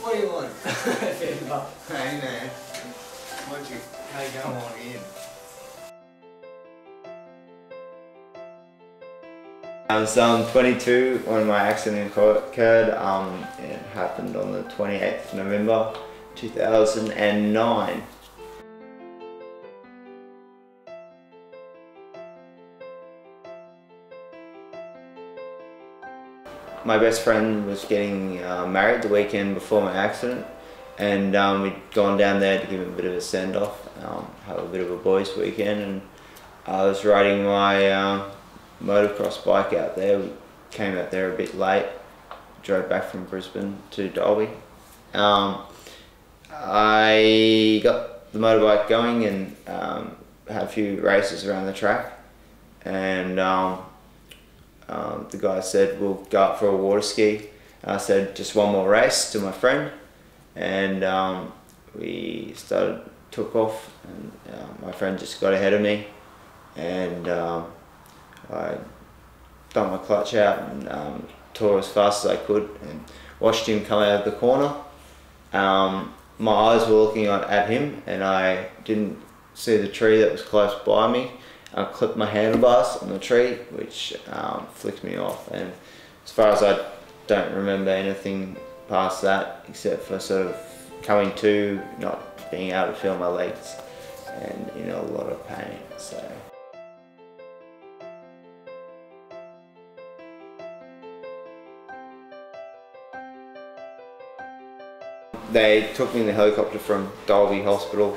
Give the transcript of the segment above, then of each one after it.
What do you want? Hey man, why'd you go on in? So I'm 22 when my accident occurred. It happened on the 28th of November 2009. My best friend was getting married the weekend before my accident, and we'd gone down there to give him a bit of a send-off, have a bit of a boys' weekend, and I was riding my motocross bike out there. We came out there a bit late, drove back from Brisbane to Dalby. I got the motorbike going and had a few races around the track, and the guy said we'll go up for a water ski. I said just one more race to my friend, and we took off, and my friend just got ahead of me, and I dumped my clutch out and tore as fast as I could and watched him come out of the corner. My eyes were looking at him, and I didn't see the tree that was close by me. I clipped my handlebars on the tree, which flicked me off, and as far as I don't remember anything past that, except for sort of coming to, not being able to feel my legs, and in a lot of pain. So they took me in the helicopter from Dalby Hospital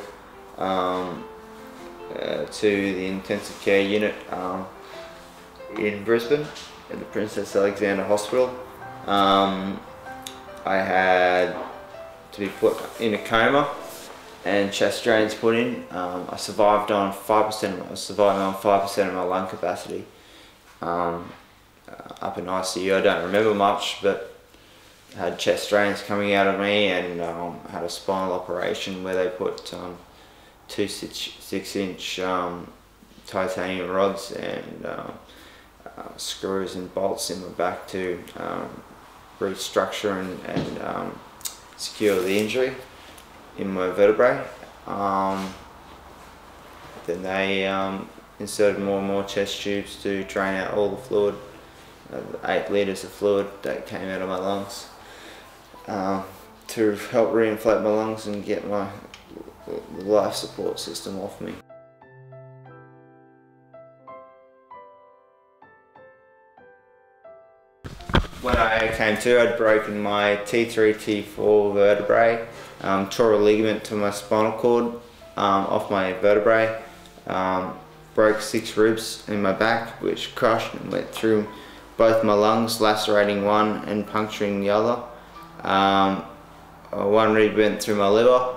to the intensive care unit in Brisbane at the Princess Alexandra Hospital. I had to be put in a coma and chest drains put in. I survived on 5%. I was surviving on 5% of my lung capacity. Up in ICU, I don't remember much, but I had chest drains coming out of me, and had a spinal operation where they put 2 6-inch titanium rods and screws and bolts in my back to restructure and secure the injury in my vertebrae. Then they inserted more and more chest tubes to drain out all the fluid, 8 litres of fluid that came out of my lungs, to help reinflate my lungs and get my life support system off me. When I came to, I'd broken my T3, T4 vertebrae, tore a ligament to my spinal cord off my vertebrae, broke 6 ribs in my back, which crushed and went through both my lungs, lacerating one and puncturing the other. One rib went through my liver.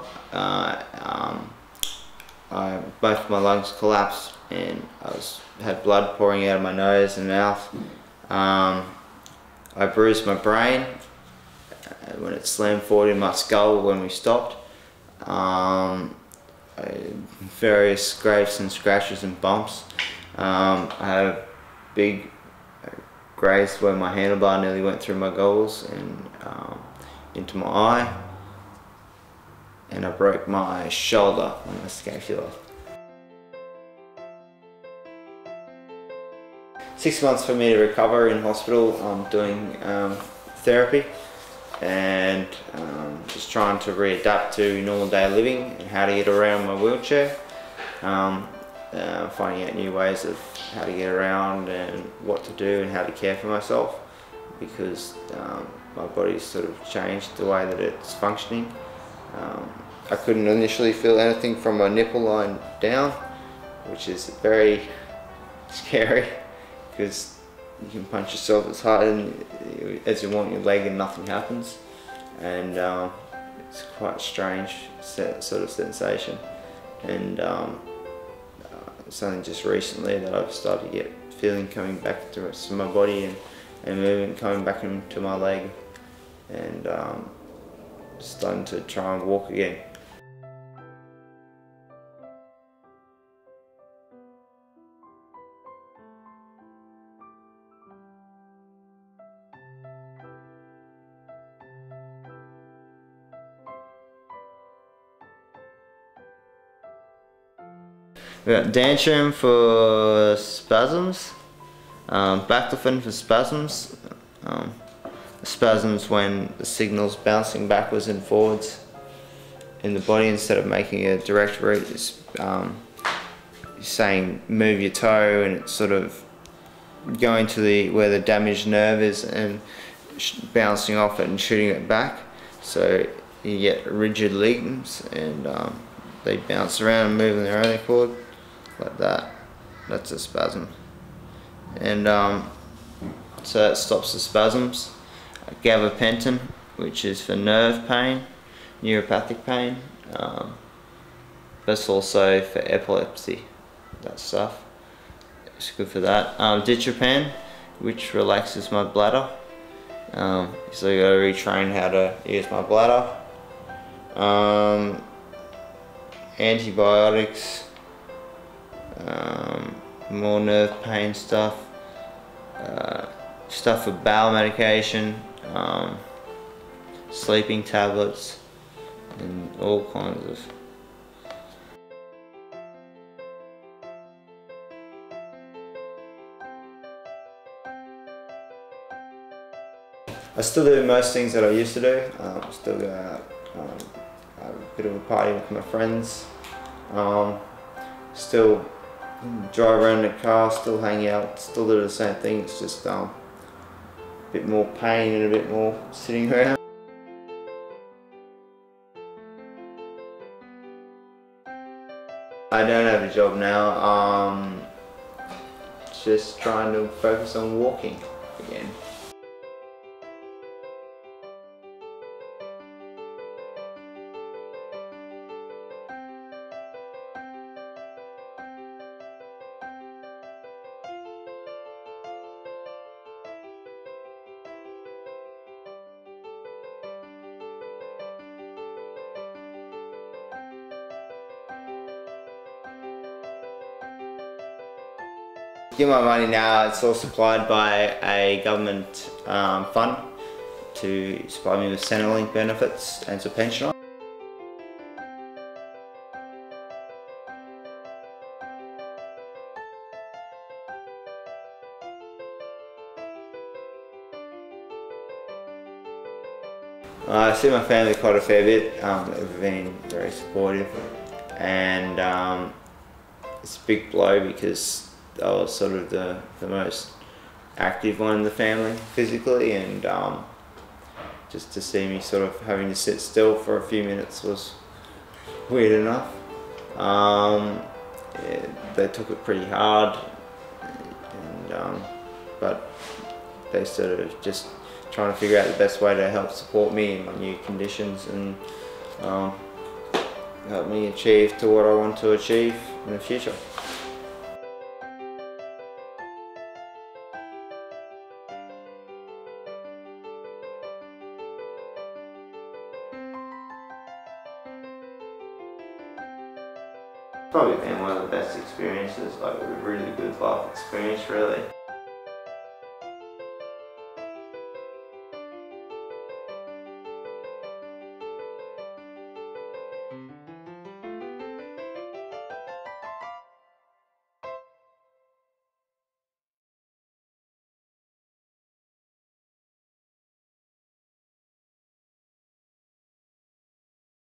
Both my lungs collapsed, and I had blood pouring out of my nose and mouth. I bruised my brain when it slammed forward in my skull when we stopped. Various scrapes and scratches and bumps. I had a big graze where my handlebar nearly went through my goggles and into my eye. And I broke my shoulder and my scapula. 6 months for me to recover in hospital. I'm doing therapy and just trying to readapt to normal day living and how to get around my wheelchair. Finding out new ways of how to get around and what to do and how to care for myself, because my body's sort of changed the way that it's functioning. I couldn't initially feel anything from my nipple line down, which is very scary, because you can punch yourself as hard as you want in your leg and nothing happens, and it's quite a strange sort of sensation. And it's only just recently that I've started to get feeling coming back to my body and movement coming back into my leg, and starting to try and walk again. We got Dantrum for spasms, Baclofen for spasms. Spasms when the signal's bouncing backwards and forwards in the body instead of making a direct route. It's saying move your toe, and it's sort of going to where the damaged nerve is and bouncing off it and shooting it back. So you get rigid ligaments, and they bounce around and move on their own accord like that. That's a spasm. And so that stops the spasms. Gabapentin, which is for nerve pain, neuropathic pain. That's also for epilepsy, that stuff. It's good for that. Ditropan, which relaxes my bladder. So you gotta retrain how to use my bladder. Antibiotics, more nerve pain stuff, stuff for bowel medication, sleeping tablets, and all kinds of. I still do most things that I used to do. Still go out, have a bit of a party with my friends. Still drive around in the car, still hang out, still do the same thing. It's just a bit more pain and a bit more sitting around. I don't have a job now. Just trying to focus on walking again. Get my money now, it's all supplied by a government fund to supply me with Centrelink benefits as a pensioner. I see my family quite a fair bit. They've been very supportive, and it's a big blow because I was sort of the most active one in the family physically, and just to see me sort of having to sit still for a few minutes was weird enough. Yeah, they took it pretty hard, and but they sort of just trying to figure out the best way to help support me in my new conditions and help me achieve to what I want to achieve in the future. Probably been one of the best experiences, like a really good life experience really.